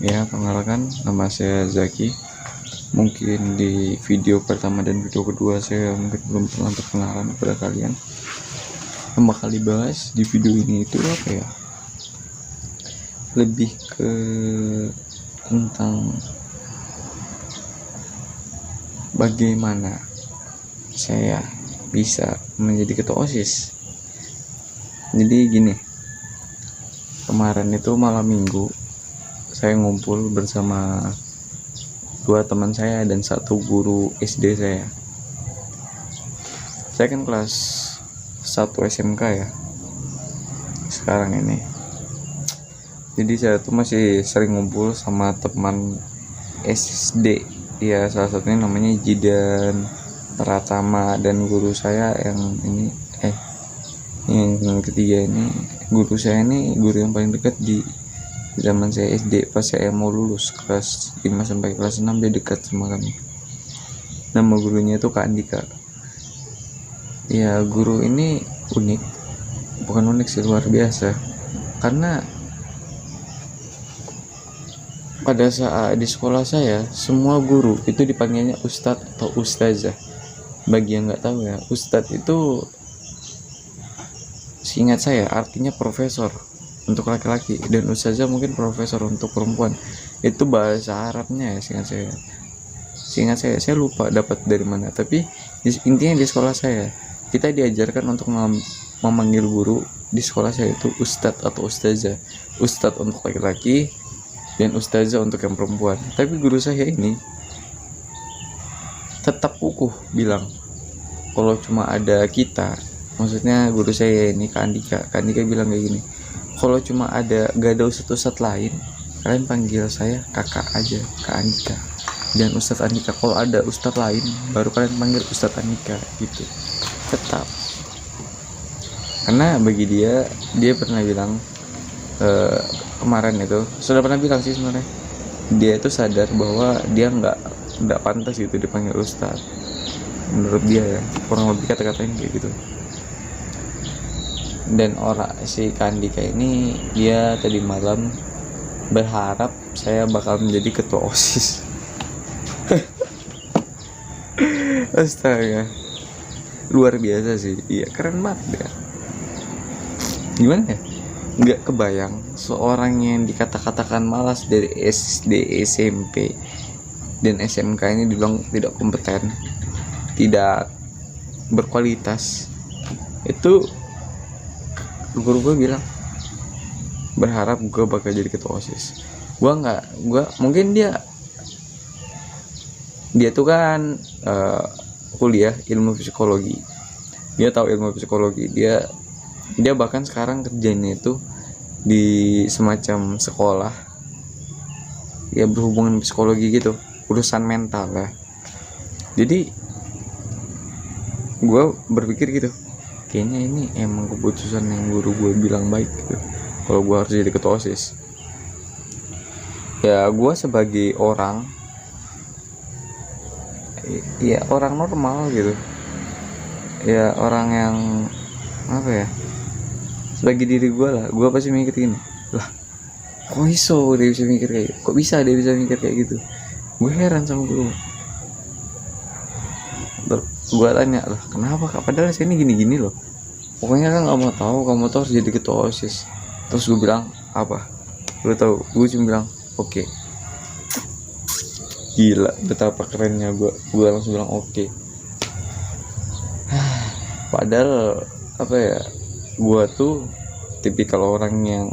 Ya, perkenalkan, nama saya Zaki. Mungkin di video pertama dan video kedua saya mungkin belum pernah perkenalan kepada kalian. Yang bakal dibahas di video ini itu apa ya? Lebih ke tentang bagaimana saya bisa menjadi ketua OSIS. Jadi gini, kemarin itu malam minggu saya ngumpul bersama 2 teman saya dan 1 guru SD saya. Saya kan kelas 1 SMK ya sekarang ini. Jadi saya tuh masih sering ngumpul sama teman SD ya, salah satunya namanya Jidan Pratama, dan guru saya yang ini yang ketiga ini, guru saya ini guru yang paling dekat di zaman saya SD. Pas saya mau lulus kelas 5 sampai kelas 6 dia dekat sama kami. Nama gurunya itu Kak Andika. Ya, guru ini unik, bukan unik sih, luar biasa. Karena pada saat di sekolah saya, semua guru itu dipanggilnya Ustadz atau Ustazah. Bagi yang nggak tahu ya, Ustadz itu seingat saya artinya profesor untuk laki-laki, dan Ustazah mungkin profesor untuk perempuan. Itu bahasa Arabnya ya, seingat saya lupa dapat dari mana, tapi intinya di sekolah saya kita diajarkan untuk memanggil guru di sekolah saya itu Ustadz atau Ustazah. Ustadz untuk laki-laki dan Ustazah untuk yang perempuan. Tapi guru saya ini tetap kukuh bilang kalau cuma ada kita, maksudnya guru saya ini Kak Andika bilang kayak gini, kalau cuma gak ada ustadz lain, kalian panggil saya kakak aja, Kak Andika dan Ustadz Andika. Kalau ada ustadz lain baru kalian panggil Ustadz Andika gitu. Tetap, karena bagi dia pernah bilang kemarin itu sudah pernah bilang sih, sebenarnya dia itu sadar bahwa dia nggak pantas gitu dipanggil ustadz. Menurut dia ya, kurang lebih kata-katanya kayak gitu. Dan si Kandika ini dia tadi malam berharap saya bakal menjadi ketua OSIS. Astaga, luar biasa sih. Iya, keren banget ya. Gimana ya, nggak kebayang seorang yang dikata-katakan malas dari SD, SMP dan SMK ini dibilang tidak kompeten, tidak berkualitas. Itu guru gue bilang berharap gue bakal jadi ketua OSIS. Gue mungkin dia tuh kan kuliah ilmu psikologi, dia tahu ilmu psikologi, dia bahkan sekarang kerjanya itu di semacam sekolah ya berhubungan psikologi gitu, urusan mental lah. Jadi gue berpikir gitu, kayaknya ini emang keputusan yang guru gue bilang baik gitu, kalau gue harus jadi ketua OSIS. Ya gue sebagai orang normal gitu ya, orang yang apa ya, sebagai diri gue lah, gue pasti mikir gini, lah kok dia bisa mikir kayak gitu, kok bisa dia bisa mikir kayak gitu. Gue heran sama guru. Gue tanya lah, kenapa Kak, padahal saya ini gini-gini loh, pokoknya kan kamu tahu harus jadi ketua OSIS. Terus gue bilang apa, gue tahu, gue cuma bilang oke. Gila betapa kerennya gue langsung bilang oke. Padahal apa ya, gue tuh tipikal orang yang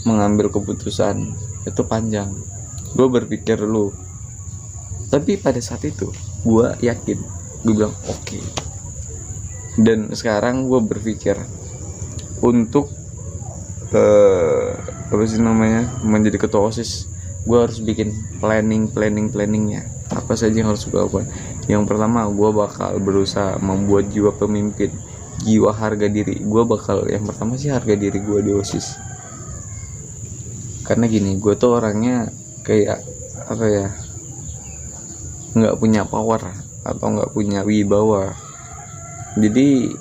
mengambil keputusan itu panjang, gue berpikir dulu. Tapi pada saat itu gue yakin, gue bilang oke. Dan sekarang gue berpikir untuk menjadi ketua OSIS, gue harus bikin planningnya apa saja yang harus gue lakukan. Yang pertama, gue bakal berusaha membuat jiwa pemimpin, jiwa harga diri. Gue bakal yang pertama sih harga diri gue di OSIS. Karena gini, gue tuh orangnya kayak apa ya, nggak punya power atau nggak punya wibawa, jadi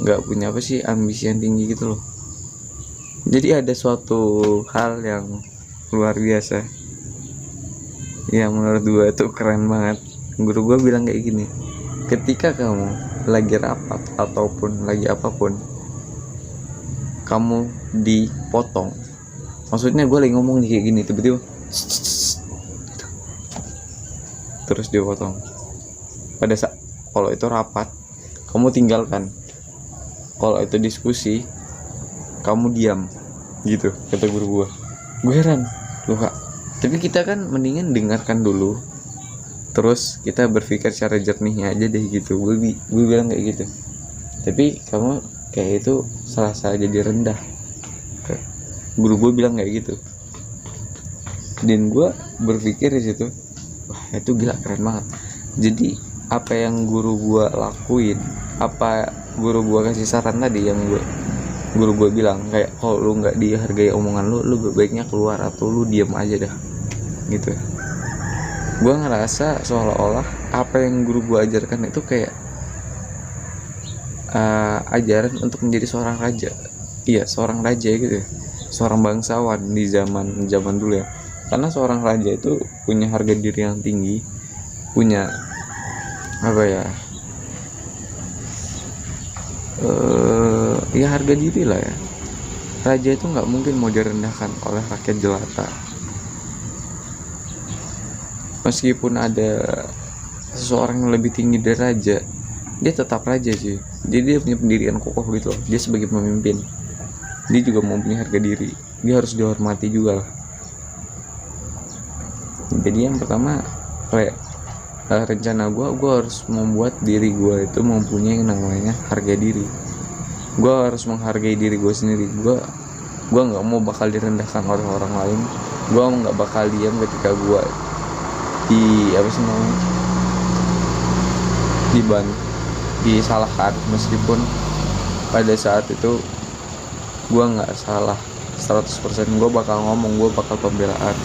nggak punya ambisi yang tinggi gitu loh. Jadi ada suatu hal yang luar biasa. Ya menurut gue itu keren banget. Guru gue bilang kayak gini, ketika kamu lagi rapat ataupun lagi apapun, kamu dipotong, maksudnya gue lagi ngomong kayak gini, tiba-tiba terus dipotong. Pada saat kalau itu rapat, kamu tinggalkan. Kalau itu diskusi, kamu diam. Gitu kata guru gue heran loh kak, tapi kita kan mendingan dengarkan dulu, terus kita berpikir secara jernihnya aja deh gitu. Gue bilang kayak gitu, tapi kamu kayak itu salah jadi rendah. Guru gue bilang kayak gitu, dan gue berpikir di situ, wah itu gila, keren banget. Jadi apa yang guru gue lakuin, apa guru gue kasih saran tadi, yang guru gue bilang kayak kalau lu nggak dihargai omongan lu baiknya keluar atau lu diam aja dah gitu. Gue ngerasa seolah-olah apa yang guru gue ajarkan itu kayak ajaran untuk menjadi seorang raja. Iya, seorang raja gitu ya, seorang bangsawan di zaman dulu ya. Karena seorang raja itu punya harga diri yang tinggi, punya apa ya, ya harga diri lah ya. Raja itu nggak mungkin mau direndahkan oleh rakyat jelata. Meskipun ada seseorang yang lebih tinggi dari raja, dia tetap raja sih. Jadi dia punya pendirian kokoh gitu loh. Dia sebagai pemimpin, dia juga mau punya harga diri, dia harus dihormati juga lah. Jadi yang pertama kayak rencana gue harus membuat diri gue itu mempunyai yang namanya harga diri. Gue harus menghargai diri gue sendiri. Gue nggak mau bakal direndahkan oleh orang lain. Gue nggak bakal diam ketika gue disalahkan, meskipun pada saat itu gue nggak salah 100%. Gue bakal ngomong, gue bakal pembelaan,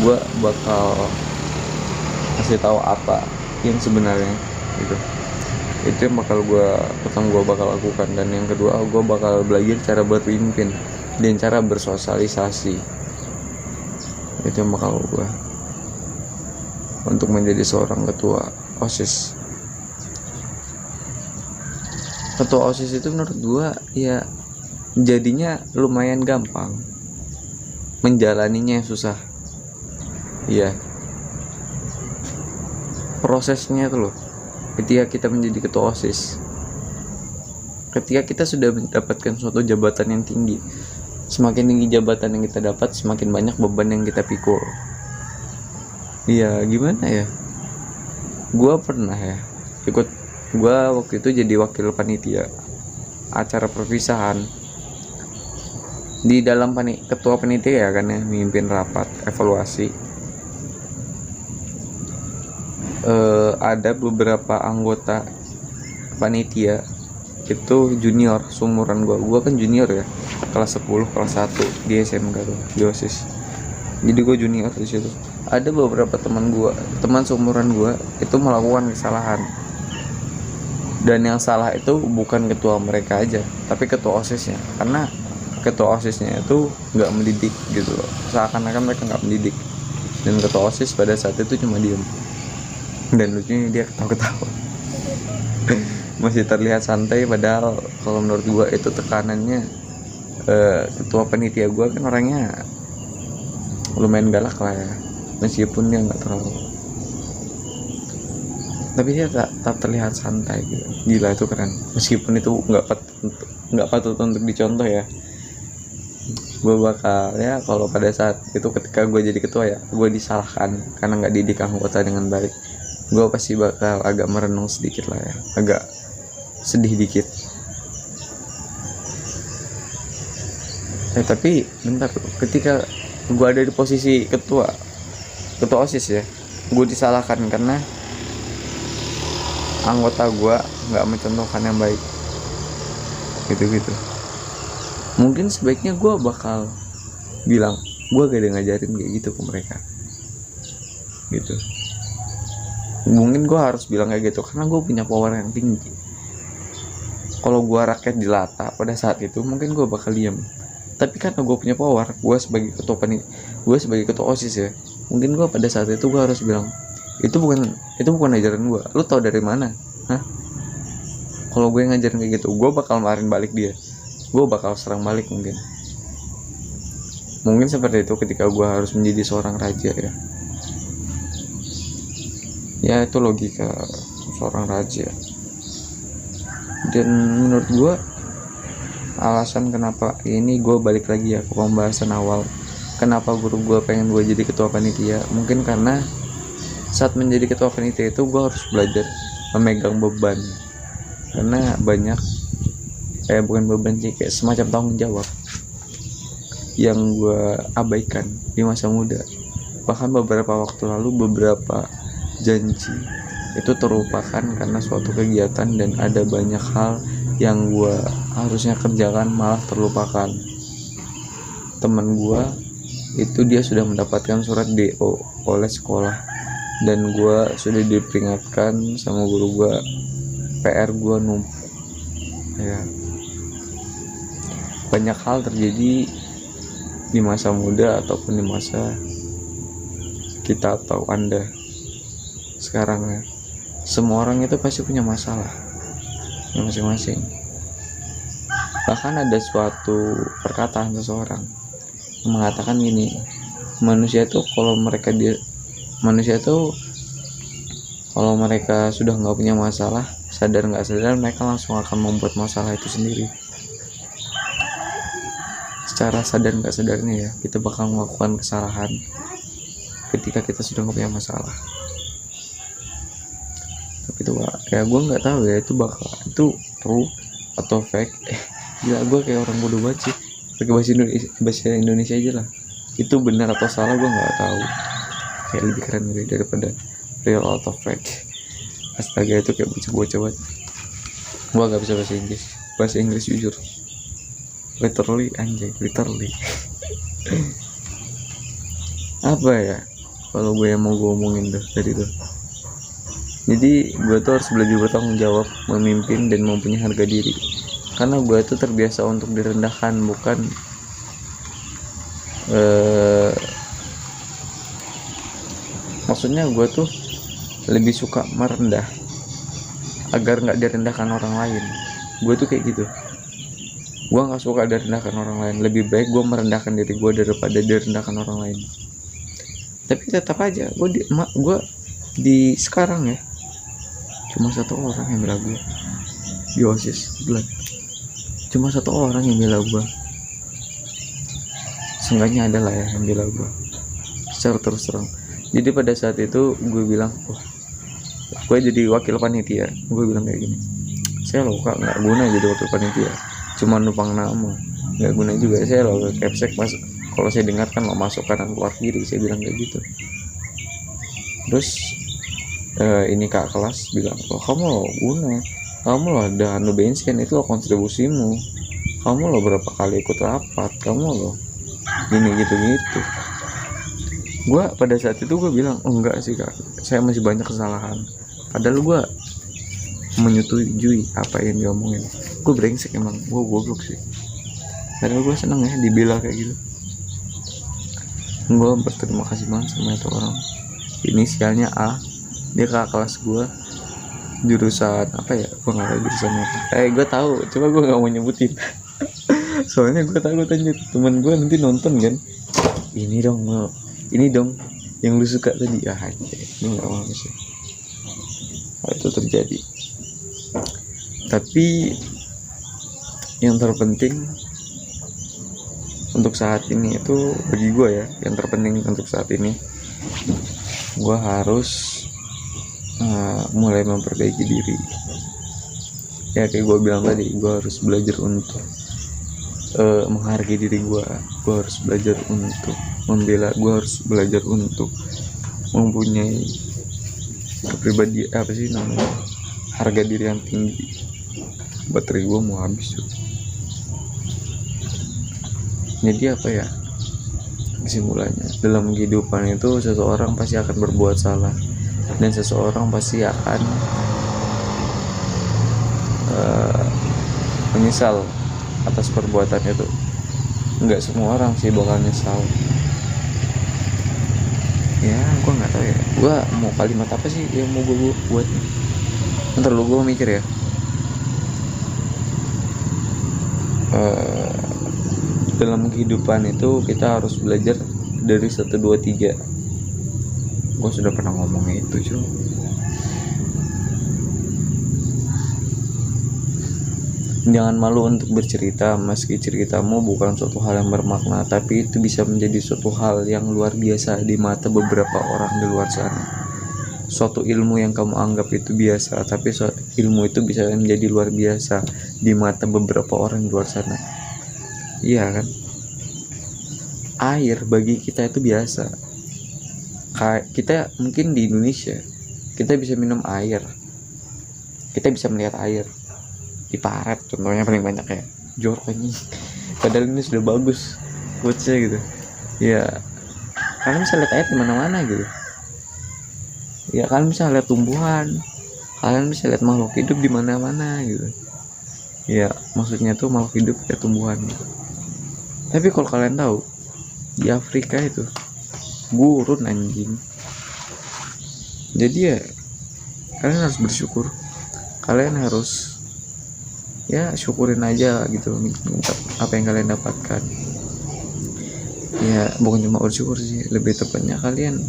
gue bakal kasih tahu apa yang sebenarnya gitu. Itu yang bakal gue bakal lakukan. Dan yang kedua, gue bakal belajar cara berpimpin dan cara bersosialisasi. Itu yang bakal gue untuk menjadi seorang ketua OSIS. Ketua OSIS itu menurut gue ya jadinya lumayan gampang, menjalaninya susah. Iya, prosesnya tuh loh, ketika kita menjadi ketua OSIS, ketika kita sudah mendapatkan suatu jabatan yang tinggi, semakin tinggi jabatan yang kita dapat, semakin banyak beban yang kita pikul. Iya, gimana ya, gue pernah ya gue waktu itu jadi wakil panitia acara perpisahan. Di dalam ketua panitia ya kan ya, mimpin rapat evaluasi. Ada beberapa anggota panitia itu junior seumuran gue kan junior ya, kelas 10 kelas 1 di SMK tuh, di OSIS. Jadi gue junior di situ. Ada beberapa teman seumuran gue itu melakukan kesalahan, dan yang salah itu bukan ketua mereka aja, tapi ketua OSISnya. Karena ketua OSISnya itu nggak mendidik gitu loh, seakan-akan mereka nggak mendidik, dan ketua OSIS pada saat itu cuma diem. Dan lucunya dia ketawa-ketawa masih terlihat santai, padahal kalau menurut gue itu tekanannya. Ketua panitia gue kan orangnya lumayan galak lah ya, meskipun dia nggak terlalu, tapi dia tak terlihat santai gitu. Gila, itu keren. Meskipun itu nggak patut untuk dicontoh ya. Gue bakal ya, kalau pada saat itu ketika gue jadi ketua ya, gue disalahkan karena nggak didik anggota dengan baik, gue pasti bakal agak merenung sedikit lah ya, agak sedih dikit. Tapi bentar, ketika gue ada di posisi ketua OSIS ya, gue disalahkan karena anggota gue nggak mencontohkan yang baik gitu. Mungkin sebaiknya gue bakal bilang, gue gak ada ngajarin kayak gitu ke mereka gitu. Mungkin gue harus bilang kayak gitu karena gue punya power yang tinggi. Kalau gue rakyat jelata pada saat itu, mungkin gue bakal diam. Tapi karena gue punya power, gue sebagai ketua OSIS ya, mungkin gue pada saat itu gue harus bilang, itu bukan ajaran gue, lu tau dari mana? Hah? Kalau gue ngajarin kayak gitu, gue bakal marahin balik dia, gue bakal serang balik mungkin seperti itu ketika gue harus menjadi seorang raja ya. Ya itu logika seorang raja. Dan menurut gue alasan kenapa ini, gue balik lagi ya ke pembahasan awal, kenapa guru gue pengen gue jadi ketua panitia, mungkin karena saat menjadi ketua panitia itu gue harus belajar memegang beban, karena banyak bukan beban sih, kayak semacam tanggung jawab yang gue abaikan di masa muda. Bahkan beberapa waktu lalu beberapa janji itu terlupakan karena suatu kegiatan, dan ada banyak hal yang gue harusnya kerjakan malah terlupakan. Temen gue itu dia sudah mendapatkan surat DO oleh sekolah, dan gue sudah diperingatkan sama guru gue, PR gue numpuk ya. Banyak hal terjadi di masa muda ataupun di masa kita atau Anda sekarang ya. Semua orang itu pasti punya masalah masing-masing. Bahkan ada suatu perkataan seseorang yang mengatakan gini, manusia itu kalau mereka sudah nggak punya masalah, sadar nggak sadar mereka langsung akan membuat masalah itu sendiri. Secara sadar nggak sadarnya ya, kita bakal melakukan kesalahan ketika kita sudah nggak punya masalah. Tapi itu ya gue nggak tahu ya, itu true atau fake. Gila, gue kayak orang bodoh banget sih, pakai bahasa Indonesia aja lah. Itu benar atau salah gue nggak tahu, kayak lebih keren daripada real atau fake. Astaga, itu kayak bocah-bocah banget. Gue nggak bisa bahasa Inggris jujur, literally apa ya kalau gue yang mau gue omongin tadi tuh. Jadi gue tuh harus belajar bertanggung jawab, memimpin, dan mempunyai harga diri. Karena gue tuh terbiasa untuk direndahkan, bukan maksudnya gue tuh lebih suka merendah agar nggak direndahkan orang lain. Gue tuh kayak gitu. Gue nggak suka direndahkan orang lain. Lebih baik gue merendahkan diri gue daripada direndahkan orang lain. Tapi tetap aja gue di sekarang ya, cuma satu orang yang bela gue di OSIS. Cuma satu orang yang bela gue. Seenggaknya ada lah ya yang bela gue secara terus terang. Jadi pada saat itu gue bilang, gue jadi wakil panitia. Gue bilang kayak gini, saya loh kak nggak guna jadi wakil panitia, cuma numpang nama, nggak guna juga. Saya loh kepsek masuk, kalau saya dengarkan lo masuk kanan keluar kiri, saya bilang kayak gitu. Terus ini kak kelas bilang, kamu lo guna, kamu lo ada anu bensin, itu lo kontribusimu, kamu lo berapa kali ikut rapat, kamu lo gini gitu. Gue pada saat itu gue bilang, enggak sih kak, saya masih banyak kesalahan. Padahal gue menyetujui apa yang diomongin. Gue brengsek emang, gue goblok sih. Padahal gue seneng ya dibela kayak gitu. Gue berterima kasih banget sama itu orang, inisialnya A. Dia kakak kelas gue, jurusan apa ya, gue nggak tahu jurusannya apa. Gue tahu, cuma gue nggak mau nyebutin. Soalnya gue takut aja teman gue nanti nonton kan, ini dong yang lu suka tadi. Aja gue nggak mau sih itu terjadi. Tapi yang terpenting untuk saat ini itu, bagi gue ya, yang terpenting untuk saat ini, gue harus mulai memperbaiki diri. Ya kayak gue bilang tadi, gue harus belajar untuk menghargai diri gue harus belajar untuk membela, gue harus belajar untuk mempunyai kepribadian harga diri yang tinggi. Baterai gue mau habis tuh. Jadi apa ya kesimpulannya, dalam kehidupan itu seseorang pasti akan berbuat salah, dan seseorang pasti akan menyesal atas perbuatan itu. nggak semua orang sih bakal nyesal. Ya gue nggak tahu ya, gue mau kalimat apa sih yang mau gue buat nih. Ntar lu, gue mikir ya. Dalam kehidupan itu kita harus belajar dari 1, 2, 3. Gue sudah pernah ngomong itu cuy. Jangan malu untuk bercerita, meski ceritamu bukan suatu hal yang bermakna, tapi itu bisa menjadi suatu hal yang luar biasa di mata beberapa orang di luar sana. Suatu ilmu yang kamu anggap itu biasa, tapi ilmu itu bisa menjadi luar biasa di mata beberapa orang di luar sana. Iya kan? Air bagi kita itu biasa. Kita mungkin di Indonesia, kita bisa minum air, kita bisa melihat air di Paret contohnya paling banyak ya, jorok ini. Padahal ini sudah bagus quotesnya gitu ya. Kalian bisa lihat air di mana-mana gitu ya, kalian bisa lihat tumbuhan, kalian bisa lihat makhluk hidup di mana-mana gitu ya. Maksudnya tuh makhluk hidup ya tumbuhan gitu. Tapi kalau kalian tahu di Afrika itu gurun anjing. Jadi ya kalian harus bersyukur, kalian harus ya syukurin aja gitu apa yang kalian dapatkan. Ya bukan cuma bersyukur sih, lebih tepatnya kalian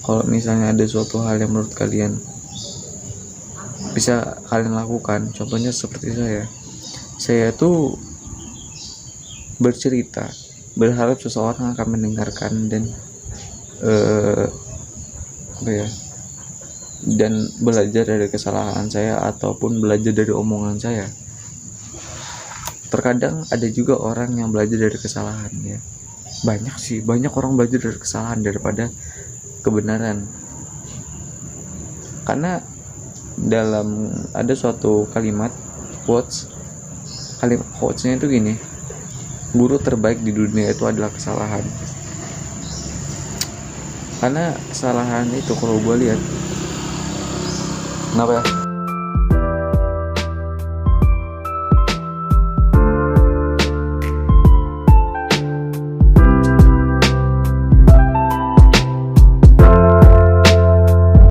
kalau misalnya ada suatu hal yang menurut kalian bisa kalian lakukan. Contohnya seperti saya tuh bercerita, berharap seseorang akan mendengarkan dan dan belajar dari kesalahan saya ataupun belajar dari omongan saya. Terkadang ada juga orang yang belajar dari kesalahan ya. Banyak orang belajar dari kesalahan daripada kebenaran. Karena dalam ada suatu kalimat quotesnya itu gini, guru terbaik di dunia itu adalah kesalahan. Karena kesalahan itu kalau gue lihat, kenapa ya?